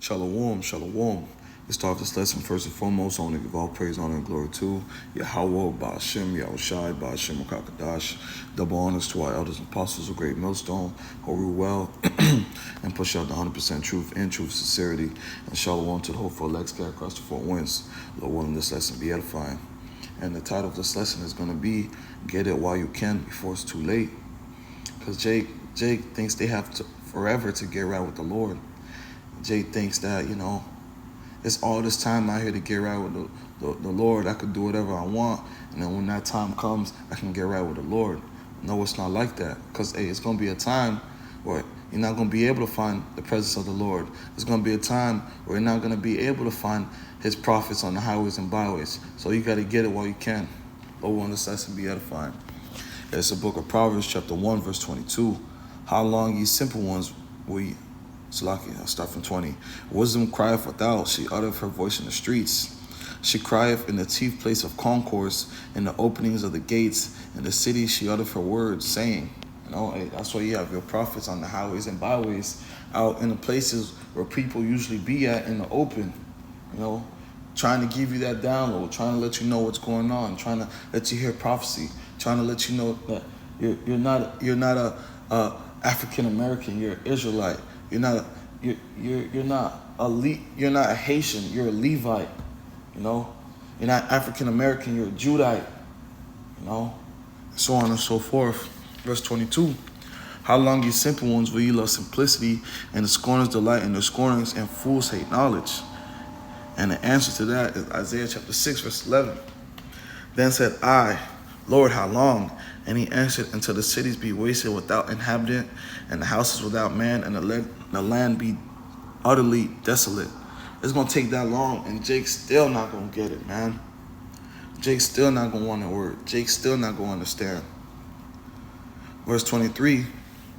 Shalom, shalom. Let's start this lesson first and foremost. I want to give all praise, honor, and glory to Yahweh, Ba'ashem, Yahushai, Ba'ashem, Rakakadash. Double honors to our elders and apostles of Great Millstone, who rule well and push out the 100% truth and truth sincerity. And shalom to the hopeful elect scattered across the four winds. Lord willing, this lesson be edifying. And the title of this lesson is going to be Get It While You Can Before It's Too Late. Because Jake thinks they have to forever to get right with the Lord. Jake thinks that, it's all this time out here to get right with the Lord. I could do whatever I want, and then when that time comes, I can get right with the Lord. No, it's not like that. Because, it's going to be a time where you're not going to be able to find the presence of the Lord. There's going to be a time where you're not going to be able to find his prophets on the highways and byways. So you got to get it while you can. Lord, want this lesson be edifying. It's the book of Proverbs, chapter 1, verse 22. How long, ye simple ones, will ye... Salaki, I'll start from 20. Wisdom crieth without, she uttereth her voice in the streets. She crieth in the chief place of concourse, in the openings of the gates. In the city she uttereth her words, saying, that's why you have your prophets on the highways and byways, out in the places where people usually be at in the open, trying to give you that download, trying to let you know what's going on, trying to let you hear prophecy, trying to let you know that you're not a African American, you're an Israelite. You're not a Haitian, you're a Levite, You're not African American, you're a Judite, so on and so forth. Verse 22. How long, you simple ones, will ye love simplicity, and the scorners delight in their scornings, and fools hate knowledge? And the answer to that is Isaiah chapter 6, verse 11. Then said I, Lord, how long? And he answered, until the cities be wasted without inhabitant, and the houses without man, and the land be utterly desolate. It's going to take that long, and Jake's still not going to get it, man. Jake's still not going to want the word. Jake's still not going to understand. Verse 23,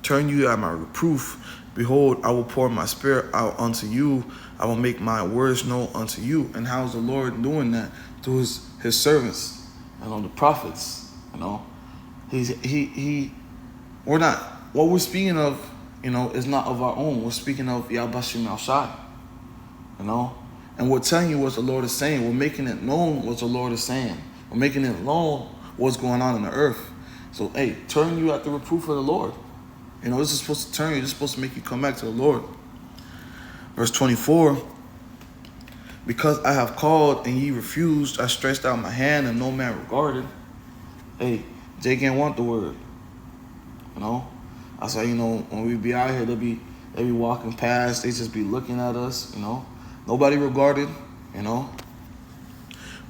turn you at my reproof. Behold, I will pour my spirit out unto you. I will make my words known unto you. And how is the Lord doing that? Through his servants and the prophets, we're not, what we're speaking of, is not of our own. We're speaking of Yahbashim Al-Shai, and we're telling you what the Lord is saying. We're making it known what the Lord is saying. We're making it known what's going on in the earth. So, turn you at the reproof of the Lord. This is supposed to turn you. This is supposed to make you come back to the Lord. Verse 24, because I have called and ye refused, I stretched out my hand and no man regarded. Jake ain't want the word. I say, when we be out here, they be walking past, they just be looking at us, Nobody regarded,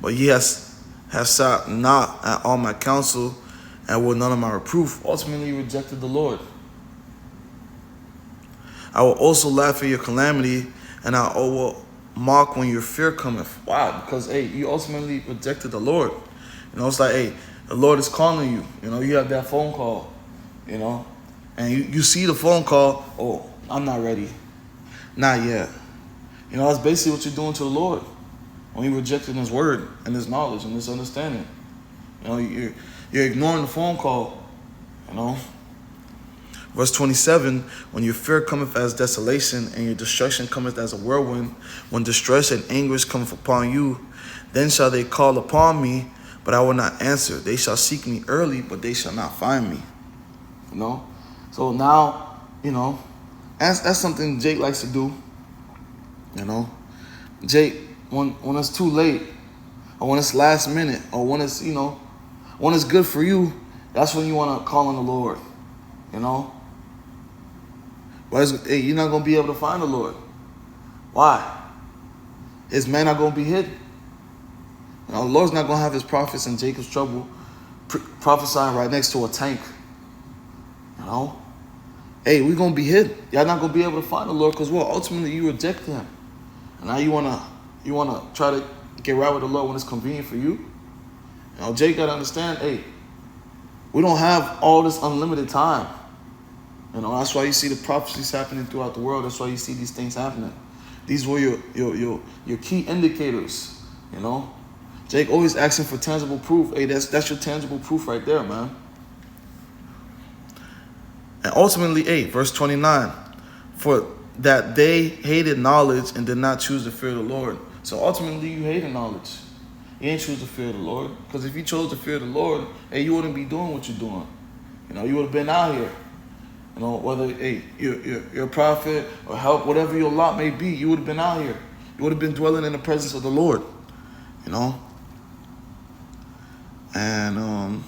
But ye have sat not at all my counsel, and will none of my reproof. Ultimately, you rejected the Lord. I will also laugh at your calamity, and I will mock when your fear cometh. Why? Because, you ultimately rejected the Lord. It's like, the Lord is calling you. You have that phone call, and you see the phone call. Oh, I'm not ready. Not yet. That's basically what you're doing to the Lord when you're rejecting his word and his knowledge and his understanding. You're ignoring the phone call, Verse 27, when your fear cometh as desolation, and your destruction cometh as a whirlwind, when distress and anguish cometh upon you, then shall they call upon me, but I will not answer. They shall seek me early, but they shall not find me. So now, that's something Jake likes to do. Jake, when it's too late, or when it's last minute, or when it's, when it's good for you, that's when you want to call on the Lord, But you're not going to be able to find the Lord. Why? His man not going to be hidden. The Lord's not going to have his prophets in Jacob's trouble prophesying right next to a tank. We're going to be hidden. Y'all not going to be able to find the Lord because, ultimately you reject him. And now you want to try to get right with the Lord when it's convenient for you. Jake got to understand, we don't have all this unlimited time. That's why you see the prophecies happening throughout the world. That's why you see these things happening. These were your key indicators, Jake always asking for tangible proof. That's your tangible proof right there, man. And ultimately, verse 29, for that they hated knowledge and did not choose to fear the Lord. So ultimately, you hated knowledge. You ain't choose to fear the Lord. Because if you chose to fear the Lord, hey, you wouldn't be doing what you're doing. You know, you would have been out here. You know, whether hey, you're a prophet or help, whatever your lot may be, you would have been out here. You would have been dwelling in the presence of the Lord. You know? And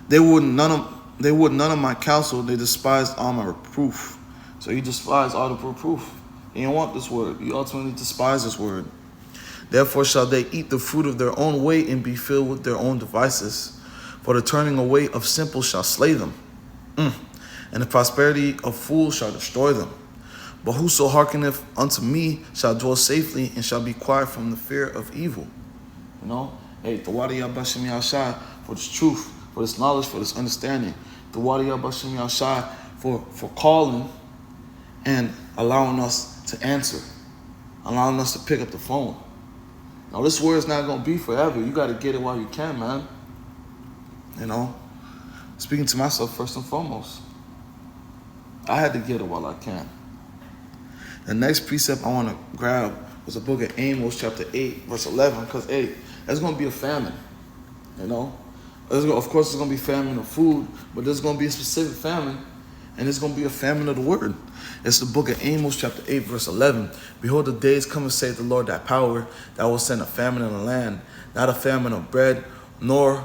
they would none of my counsel. They despised all my reproof. So you despise all the reproof. You don't want this word. You ultimately despise this word. Therefore shall they eat the fruit of their own way and be filled with their own devices. For the turning away of simples shall slay them, and the prosperity of fools shall destroy them. But whoso hearkeneth unto me shall dwell safely and shall be quiet from the fear of evil. You know? Hey, Tawadi Yabashim Yashai for this truth, for this knowledge, for this understanding. Tawadi Yabashim Yashai for calling and allowing us to answer, allowing us to pick up the phone. Now, this word is not going to be forever. You got to get it while you can, man. You know? Speaking to myself first and foremost. I had to get it while I can. The next precept I want to grab was the book of Amos, chapter 8, verse 11. Because, hey, there's going to be a famine. You know? Of course, there's going to be famine of food, but there's going to be a specific famine, and it's going to be a famine of the word. It's the book of Amos, chapter 8, verse 11. Behold, the days come, and saith the Lord, that power, that will send a famine in the land, not a famine of bread, nor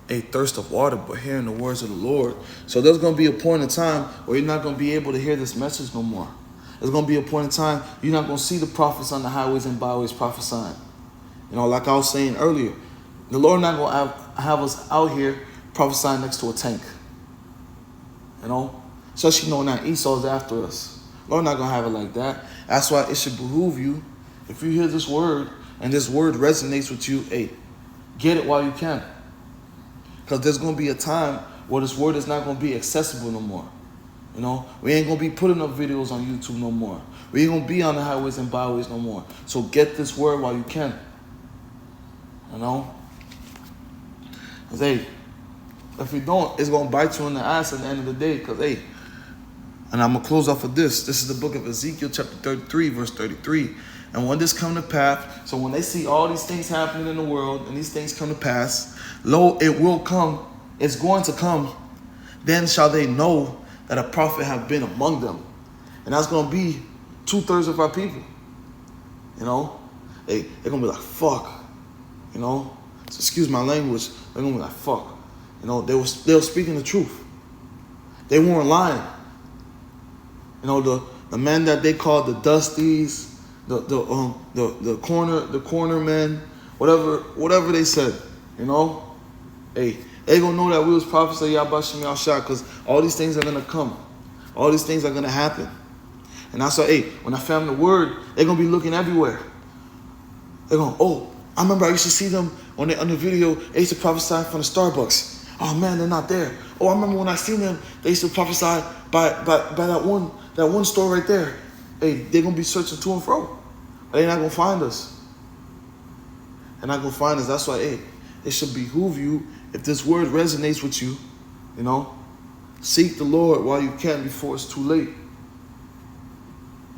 a thirst of water, but hearing the words of the Lord. So there's going to be a point in time where you're not going to be able to hear this message no more. There's going to be a point in time you're not going to see the prophets on the highways and byways prophesying. You know, like I was saying earlier, the Lord not going to have us out here prophesying next to a tank. You know, especially knowing that Esau's after us. Lord not going to have it like that. That's why it should behoove you, if you hear this word and this word resonates with you, hey, get it while you can. Because there's going to be a time where this word is not going to be accessible no more. You know, we ain't going to be putting up videos on YouTube no more. We ain't going to be on the highways and byways no more. So get this word while you can. You know? Because, hey, if you don't, it's going to bite you in the ass at the end of the day. Because, hey, and I'm going to close off with this. This is the book of Ezekiel, chapter 33, verse 33. And when this come to pass, so when they see all these things happening in the world, and these things come to pass, lo, it will come, it's going to come, then shall they know that a prophet have been among them. And that's going to be 2/3 of our people. You know? They're going to be like, fuck. You know? So excuse my language. They're going to be like, fuck. You know, they were speaking the truth. They weren't lying. You know, the men that they called the Dusties, the corner men, whatever they said, you know, hey, they gonna know that we was prophets of Yabashim Yashai, because all these things are gonna come, all these things are gonna happen, and that's why, hey, when I found the word, they're gonna be looking everywhere. They're going, oh, I remember I used to see them on the video. They used to prophesy from the Starbucks. Oh man, they're not there. Oh, I remember when I seen them, they used to prophesy by that one store right there. Hey, they're going to be searching to and fro. They're not going to find us. They're not going to find us. That's why, hey, it should behoove you, if this word resonates with you, you know, seek the Lord while you can before it's too late.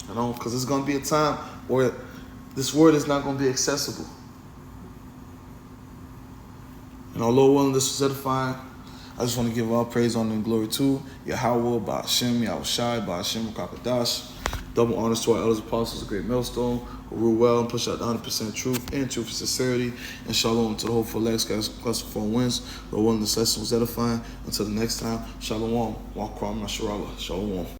You know, because there's going to be a time where this word is not going to be accessible. And although willing, this was edifying, I just want to give all praise, honor, and glory to Yahweh, Ba'ashem, Yahushai, Ba'ashem, Kakadash. Double honors to our elders, apostles, a great millstone, who rule well and push out the 100% truth and truth and sincerity. And shalom to the hopeful legs, guys, cluster for wins. Lord willing, this lesson was edifying. Until the next time, shalom. Walk Kwam Nasharallah. Shalom.